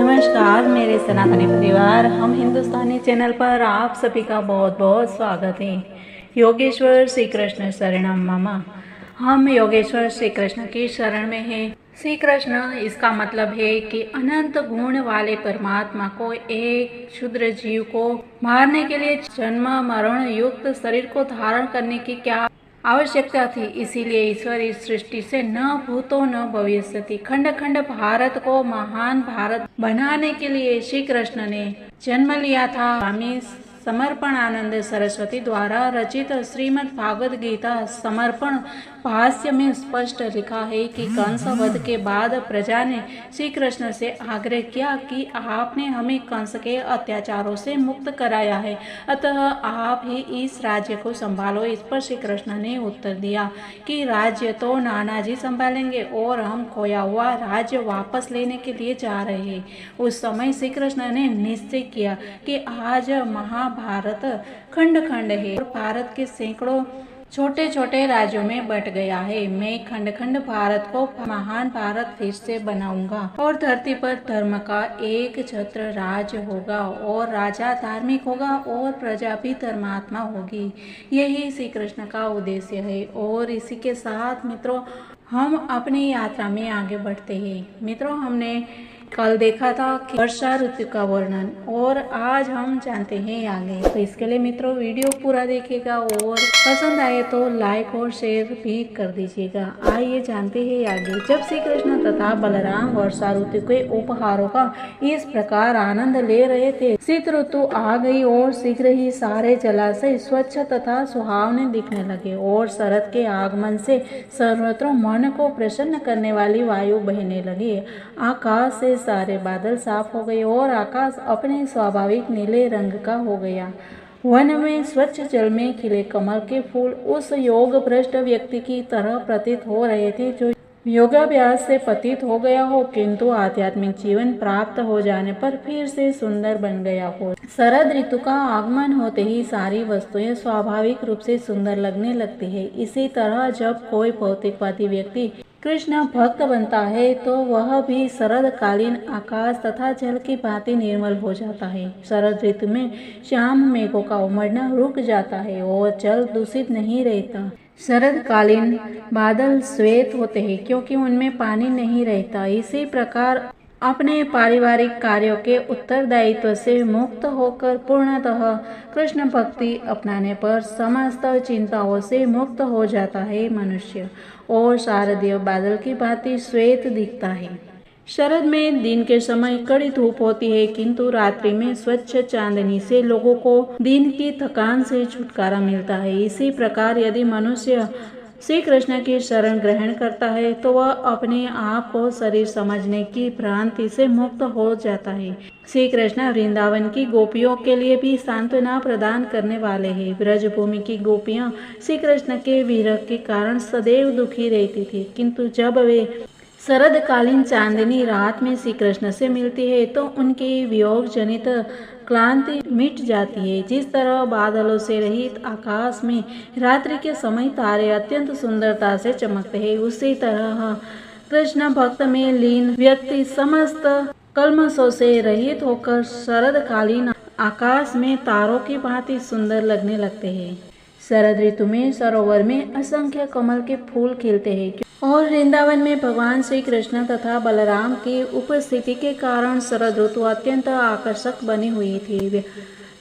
नमस्कार मेरे सनातनी परिवार, हम हिंदुस्तानी चैनल पर आप सभी का बहुत बहुत स्वागत है। योगेश्वर श्री कृष्ण शरणम मम। हम योगेश्वर श्री कृष्ण की शरण में हैं। श्री कृष्ण इसका मतलब है कि अनंत गुण वाले परमात्मा को एक क्षुद्र जीव को मारने के लिए जन्म मरण युक्त शरीर को धारण करने की क्या आवश्यकता थी। इसीलिए ईश्वर इस सृष्टि से न भूतो न भविष्यति खंड खंड भारत को महान भारत बनाने के लिए श्री कृष्ण ने जन्म लिया था। स्वामी समर्पण आनंद सरस्वती द्वारा रचित श्रीमद् भागवत गीता समर्पण भाष्य में स्पष्ट लिखा है कि कंस वध के बाद प्रजा ने श्री कृष्ण से आग्रह किया कि आपने हमें कंस के अत्याचारों से मुक्त कराया है, अतः आप ही इस राज्य को संभालो। इस पर श्री कृष्ण ने उत्तर दिया कि राज्य तो नाना जी संभालेंगे और हम खोया हुआ राज्य वापस लेने के लिए जा रहे हैं। उस समय श्री कृष्ण ने निश्चय किया कि आज महाभारत खंड खंड है और भारत के सैकड़ों छोटे छोटे राज्यों में बट गया है। मैं खंड खंड भारत को महान भारत फिर से बनाऊंगा और धरती पर धर्म का एक छत्र राज्य होगा और राजा धार्मिक होगा और प्रजा भी धर्मात्मा होगी। यही श्री कृष्ण का उद्देश्य है। और इसी के साथ मित्रों हम अपनी यात्रा में आगे बढ़ते हैं। मित्रों हमने कल देखा था कि वर्षा ऋतु का वर्णन और आज हम जानते हैं आगे। तो इसके लिए मित्रों वीडियो पूरा देखिएगा और पसंद आए तो लाइक और शेयर भी कर दीजिएगा। आइए जानते हैं आगे। जब श्री कृष्ण तथा बलराम वर्षा ऋतु के उपहारों का इस प्रकार आनंद ले रहे थे, शीत ऋतु आ गई और शीघ्र ही सारे जलाशय स्वच्छ तथा सुहावने दिखने लगे और शरद के आगमन से सर्वत्र मन को प्रसन्न करने वाली वायु बहने लगी। आकाश से सारे बादल साफ हो गए और आकाश अपने स्वाभाविक नीले रंग का हो गया। वन में स्वच्छ जल में खिले कमल के फूल उस योग भ्रष्ट व्यक्ति की तरह प्रतीत हो रहे थे जो योगाभ्यास से पतित हो गया हो, किंतु आध्यात्मिक जीवन प्राप्त हो जाने पर फिर से सुंदर बन गया हो। शरद ऋतु का आगमन होते ही सारी वस्तुएं स्वाभाविक रूप से सुंदर लगने लगती है। इसी तरह जब कोई भौतिकवादी व्यक्ति कृष्ण भक्त बनता है तो वह भी शरदकालीन आकाश तथा जल की भांति निर्मल हो जाता है। शरद ऋतु में श्याम मेघों का उमड़ना रुक जाता है और जल दूषित नहीं रहता। शरदकालीन बादल श्वेत होते हैं क्योंकि उनमें पानी नहीं रहता। इसी प्रकार अपने पारिवारिक कार्यों के उत्तरदायित्व से मुक्त होकर पूर्णतः कृष्ण भक्ति अपनाने पर समस्त चिंताओं से मुक्त हो जाता है मनुष्य और शारदीय बादल की भांति श्वेत दिखता है। शरद में दिन के समय कड़ी धूप होती है किंतु रात्रि में स्वच्छ चांदनी से लोगों को दिन की थकान से छुटकारा मिलता है। इसी प्रकार यदि मनुष्य श्री कृष्ण की शरण ग्रहण करता है तो वह अपने आप को शरीर समझने की भ्रांति से मुक्त हो जाता है। श्री कृष्ण वृंदावन की गोपियों के लिए भी सांत्वना प्रदान करने वाले हैं। ब्रजभूमि की गोपियां श्री कृष्ण के विरह के कारण सदैव दुखी रहती थी, किंतु जब वे शरदकालीन चांदनी रात में श्री कृष्ण से मिलती है तो उनकी वियोग जनित क्लांति मिट जाती है। जिस तरह बादलों से रहित आकाश में रात्रि के समय तारे अत्यंत सुंदरता से चमकते हैं, उसी तरह कृष्ण भक्त में लीन व्यक्ति समस्त कल्मशों से रहित होकर शरदकालीन आकाश में तारों की भांति सुंदर लगने लगते हैं। शरद ऋतु में सरोवर में असंख्य कमल के फूल खिलते हैं और वृंदावन में भगवान श्री कृष्ण तथा बलराम की उपस्थिति के कारण शरद ऋतु अत्यंत आकर्षक बनी हुई थी।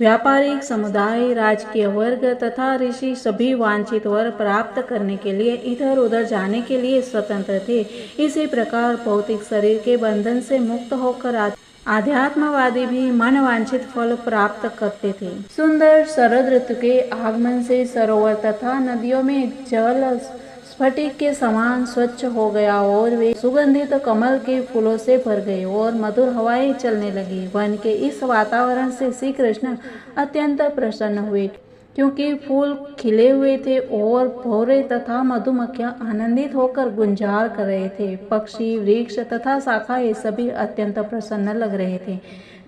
व्यापारिक समुदाय, राजकीय वर्ग तथा ऋषि सभी वांछित वर प्राप्त करने के लिए इधर उधर जाने के लिए स्वतंत्र थे। इसी प्रकार भौतिक शरीर के बंधन से मुक्त होकर आध्यात्मवादी भी मनवांछित फल प्राप्त करते थे। सुंदर शरद ऋतु के आगमन से सरोवर तथा नदियों में जल स्फटिक के समान स्वच्छ हो गया और वे सुगंधित कमल के फूलों से भर गए और मधुर हवाएं चलने लगी। वन के इस वातावरण से श्री कृष्ण अत्यंत प्रसन्न हुए क्योंकि फूल खिले हुए थे और भौरे तथा मधुमक्खियां आनंदित होकर गुंजार कर रहे थे। पक्षी, वृक्ष तथा शाखाएं सभी अत्यंत प्रसन्न लग रहे थे।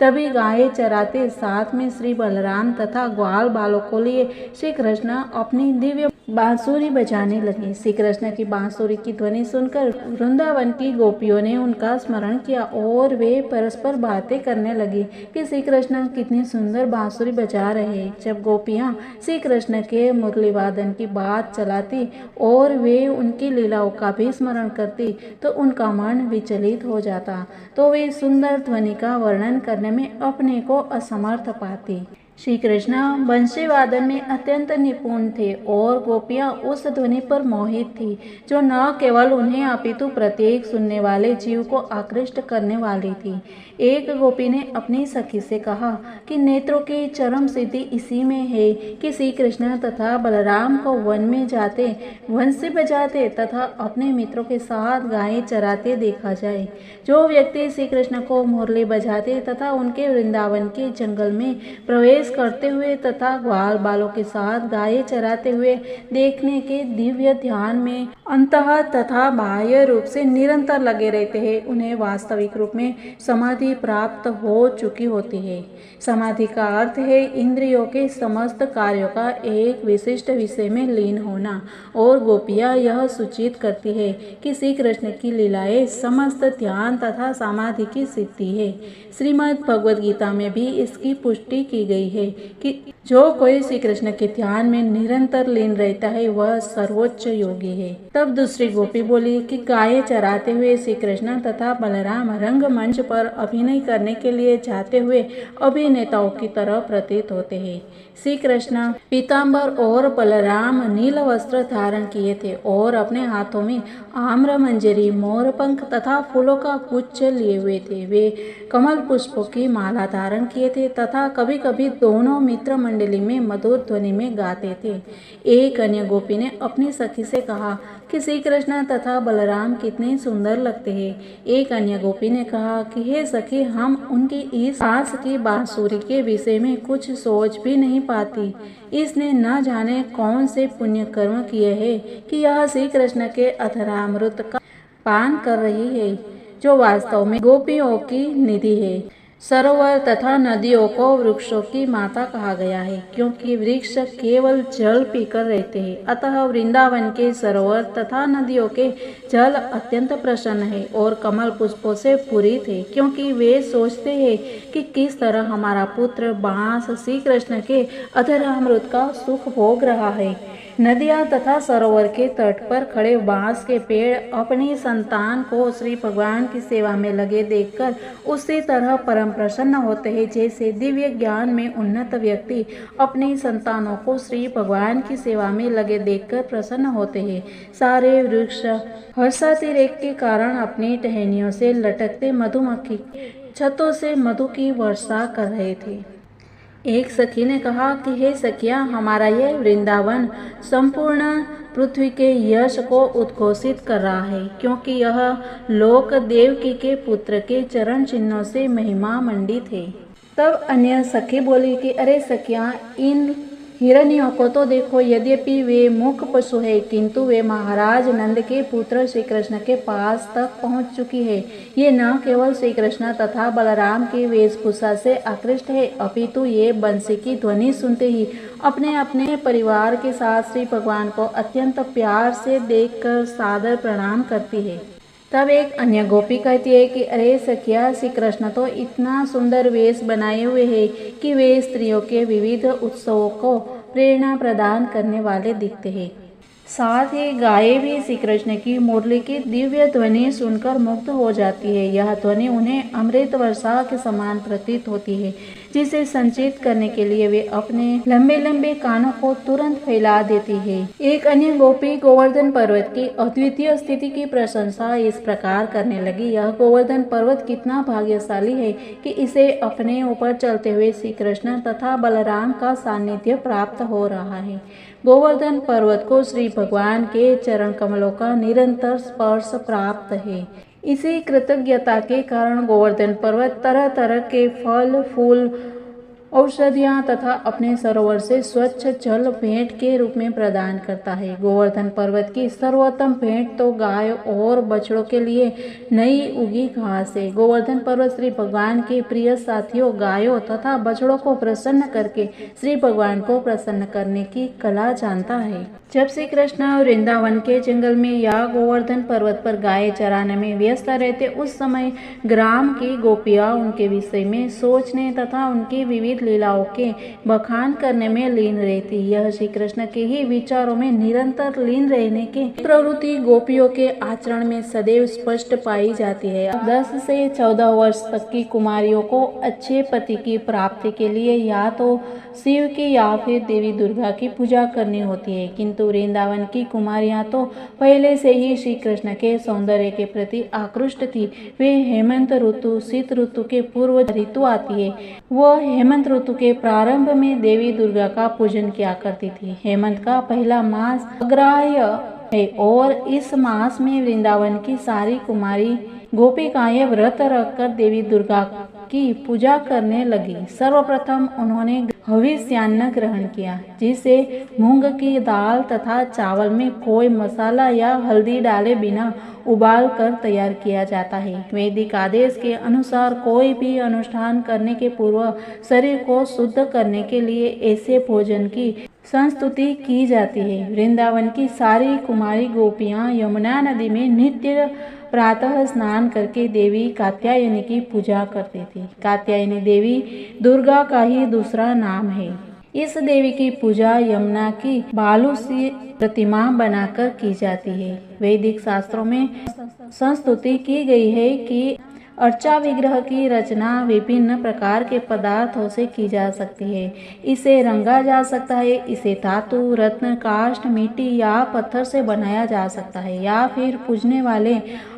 तभी गायें चराते साथ में श्री बलराम तथा ग्वाल बालों को लिए श्री कृष्ण अपनी दिव्य बांसुरी बजाने लगे। श्री कृष्ण की बांसुरी की ध्वनि सुनकर वृंदावन की गोपियों ने उनका स्मरण किया और वे परस्पर बातें करने लगी कि श्री कृष्ण कितनी सुंदर बांसुरी बजा रहे। जब गोपियां श्री कृष्ण के मुरली वादन की बात चलाती और वे उनकी लीलाओं का भी स्मरण करती तो उनका मन विचलित हो जाता, तो वे सुंदर ध्वनि का वर्णन करने में अपने को असमर्थ पाती। श्री कृष्ण बंशी वादन में अत्यंत निपुण थे और गोपियां उस ध्वनि पर मोहित थी जो न केवल उन्हें अपितु प्रत्येक सुनने वाले जीव को आकृष्ट करने वाली थी। एक गोपी ने अपनी सखी से कहा कि नेत्रों की चरम सिद्धि इसी में है कि श्री कृष्ण तथा बलराम को वन में जाते, वंशी बजाते तथा अपने मित्रों के साथ गायें चराते देखा जाए। जो व्यक्ति श्री कृष्ण को मुरली बजाते तथा उनके वृंदावन के जंगल में प्रवेश करते हुए तथा ग्वाल बालों के साथ गायें चराते हुए देखने के दिव्य ध्यान में अंतः तथा बाह्य रूप से निरंतर लगे रहते हैं, उन्हें वास्तविक रूप में समाधि प्राप्त हो चुकी होती है। समाधि का अर्थ है इंद्रियों के समस्त कार्यों का एक विशिष्ट विषय में लीन होना, और गोपियां यह सूचित करती है कि श्री कृष्ण की लीलाएं समस्त ध्यान तथा समाधि की सिद्धि है। श्रीमद् भगवद गीता में भी इसकी पुष्टि की गई है कि जो कोई श्री कृष्ण के ध्यान में निरंतर लीन रहता है वह सर्वोच्च योगी है। तब दूसरी गोपी बोली कि गायें चराते हुए श्री कृष्ण तथा बलराम रंगमंच पर अभिनय करने के लिए जाते हुए अभिनेताओं की तरह प्रतीत होते हैं। श्री कृष्ण पीतांबर और बलराम नील वस्त्र धारण किए थे और अपने हाथों में आम्र मंजरी, मोरपंख तथा फूलों का गुच्छ लिए हुए थे। वे कमल पुष्पों की माला धारण किए थे तथा कभी कभी दोनों मित्र मंडली में मधुर ध्वनि में गाते थे। एक अन्य गोपी ने अपनी सखी से कहा कि श्री कृष्ण तथा बलराम कितने सुंदर लगते हैं। एक अन्य गोपी ने कहा कि हे सखी, हम उनकी इस आस की बांसुरी के विषय में कुछ सोच भी नहीं पाती। इसने न जाने कौन से पुण्य कर्म किए हैं कि यह श्री कृष्ण के अधरामृत का पान कर रही है, जो वास्तव में गोपियों की निधि है। सरोवर तथा नदियों को वृक्षों की माता कहा गया है क्योंकि वृक्ष केवल जल पीकर रहते हैं। अतः वृंदावन के सरोवर तथा नदियों के जल अत्यंत प्रसन्न है और कमल पुष्पों से पूरित है, क्योंकि वे सोचते हैं कि किस तरह हमारा पुत्र बांस श्री कृष्ण के अधरामृत का सुख भोग रहा है। नदियाँ तथा सरोवर के तट पर खड़े बांस के पेड़ अपनी संतान को श्री भगवान की सेवा में लगे देखकर उसी तरह परम प्रसन्न होते हैं जैसे दिव्य ज्ञान में उन्नत व्यक्ति अपनी संतानों को श्री भगवान की सेवा में लगे देखकर प्रसन्न होते हैं। सारे वृक्ष हर्षातिरेक के कारण अपनी टहनियों से लटकते मधुमक्खी छतों से मधु की वर्षा कर रहे थे। एक सखी ने कहा कि हे सखिया, हमारा यह वृंदावन संपूर्ण पृथ्वी के यश को उद्घोषित कर रहा है, क्योंकि यह लोक देवकी के पुत्र के चरण चिन्हों से महिमा मंडित है। तब अन्य सखी बोली कि अरे सखिया, इन हिरनियों को तो देखो, यद्यपि वे मूक पशु है किंतु वे महाराज नंद के पुत्र श्री कृष्ण के पास तक पहुंच चुकी है। ये न केवल श्री कृष्ण तथा बलराम की वेशभूषा से आकृष्ट है, अपितु ये बंसी की ध्वनि सुनते ही अपने अपने परिवार के साथ श्री भगवान को अत्यंत प्यार से देखकर सादर प्रणाम करती है। तब एक अन्य गोपी कहती है कि अरे सखिया, श्री कृष्ण तो इतना सुंदर वेश बनाए हुए हैं कि वे स्त्रियों के विविध उत्सवों को प्रेरणा प्रदान करने वाले दिखते हैं। साथ ही गायें भी श्री कृष्ण की मुरली की दिव्य ध्वनि सुनकर मुग्ध हो जाती है। यह ध्वनि उन्हें अमृत वर्षा के समान प्रतीत होती है, जिसे संचित करने के लिए वे अपने लंबे लंबे कानों को तुरंत फैला देती है। एक अन्य गोपी गोवर्धन पर्वत की अद्वितीय स्थिति की प्रशंसा इस प्रकार करने लगी, यह गोवर्धन पर्वत कितना भाग्यशाली है कि इसे अपने ऊपर चलते हुए श्री कृष्ण तथा बलराम का सानिध्य प्राप्त हो रहा है। गोवर्धन पर्वत को श्री भगवान के चरण कमलों का निरंतर स्पर्श प्राप्त है। इसी कृतज्ञता के कारण गोवर्धन पर्वत तरह तरह के फल, फूल औषधियाँ तथा अपने सरोवर से स्वच्छ जल भेंट के रूप में प्रदान करता है। गोवर्धन पर्वत की सर्वोत्तम भेंट तो गाय और बछड़ों के लिए नई उगी घास है। गोवर्धन पर्वत श्री भगवान के प्रिय साथियों गायों तथा बछड़ों को प्रसन्न करके श्री भगवान को प्रसन्न करने की कला जानता है। जब श्री कृष्ण वृंदावन के जंगल में या गोवर्धन पर्वत पर गाय चराने में व्यस्त रहते, उस समय ग्राम की गोपियां उनके विषय में सोचने तथा उनकी विविध लीलाओं के बखान करने में लीन रहती। यह श्री कृष्ण के ही विचारों में निरंतर लीन रहने की प्रवृत्ति गोपियों के आचरण में सदैव स्पष्ट पाई जाती है। 10 से 14 वर्ष तक की कुमारियों को अच्छे पति की प्राप्ति के लिए या तो शिव की या फिर देवी दुर्गा की पूजा करनी होती है, किंतु वृंदावन की कुमारियां तो पहले से ही श्री कृष्ण के सौंदर्य के प्रति आकृष्ट थी। वे हेमंत ऋतु शीत ऋतु के पूर्व ऋतु आती है, वह हेमंत ऋतु के प्रारंभ में देवी दुर्गा का पूजन किया करती थी। हेमंत का पहला मास अग्रहायण है और इस मास में वृंदावन की सारी कुमारी गोपिकाएं व्रत रखकर देवी दुर्गा की पूजा करने लगी। सर्वप्रथम उन्होंने हविष्यान्न ग्रहण किया, जिसे मूंग की दाल तथा चावल में कोई मसाला या हल्दी डाले बिना उबाल कर तैयार किया जाता है। वैदिक आदेश के अनुसार कोई भी अनुष्ठान करने के पूर्व शरीर को शुद्ध करने के लिए ऐसे भोजन की संस्तुति की जाती है। वृंदावन की सारी कुमारी गोपियां यमुना नदी में नित्य प्रातः स्नान करके देवी कात्यायनी की पूजा करती थी। कात्यायनी देवी दुर्गा का ही दूसरा नाम है। इस देवी की पूजा यमुना की बालू से प्रतिमा बनाकर की जाती है। वैदिक शास्त्रों में संस्तुति की गई है कि अर्चा विग्रह की रचना विभिन्न प्रकार के पदार्थों से की जा सकती है। इसे रंगा जा सकता है, इसे धातु, रत्न, काष्ठ, मिट्टी या पत्थर से बनाया जा सकता है, या फिर पूजने वाले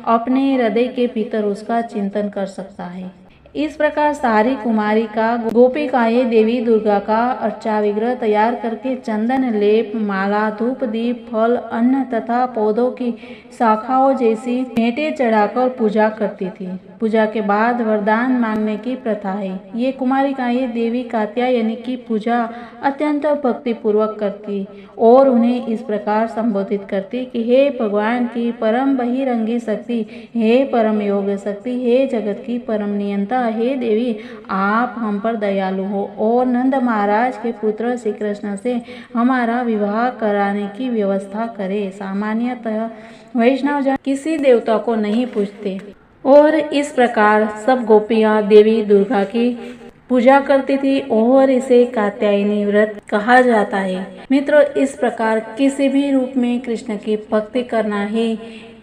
अपने हृदय के भीतर उसका चिंतन कर सकता है। इस प्रकार सारी कुमारी का गोपिकाएं देवी दुर्गा का अर्चा विग्रह तैयार करके चंदन लेप, माला, धूप, दीप, फल, अन्न तथा पौधों की शाखाओं जैसी भेंटें चढ़ाकर पूजा करती थी। पूजा के बाद वरदान मांगने की प्रथा है। ये कुमारिकाएं देवी कात्यायनी की पूजा अत्यंत भक्ति पूर्वक करती और उन्हें इस प्रकार संबोधित करती कि हे भगवान की परम बहिरंगी शक्ति, हे परम योग शक्ति, हे जगत की परम नियंता, हे देवी आप हम पर दयालु हो और नंद महाराज के पुत्र श्री कृष्ण से हमारा विवाह कराने की व्यवस्था करे। सामान्यतः वैष्णव जन किसी देवता को नहीं पूजते और इस प्रकार सब गोपियां देवी दुर्गा की पूजा करती थी और इसे कात्यायनी व्रत कहा जाता है। मित्रों, इस प्रकार किसी भी रूप में कृष्ण की भक्ति करना ही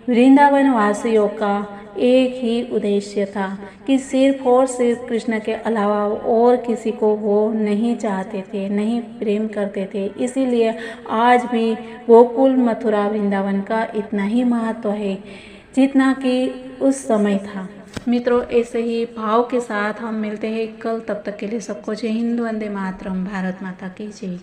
वृंदावन वासियों का एक ही उद्देश्य था कि सिर्फ और सिर्फ कृष्ण के अलावा और किसी को वो नहीं चाहते थे, नहीं प्रेम करते थे। इसीलिए आज भी गोकुल, मथुरा, वृंदावन का इतना ही महत्व है जितना कि उस समय था। मित्रों, ऐसे ही भाव के साथ हम मिलते हैं कल। तब तक के लिए सबको जय हिंद, वंदे मातरम, भारत माता की जय।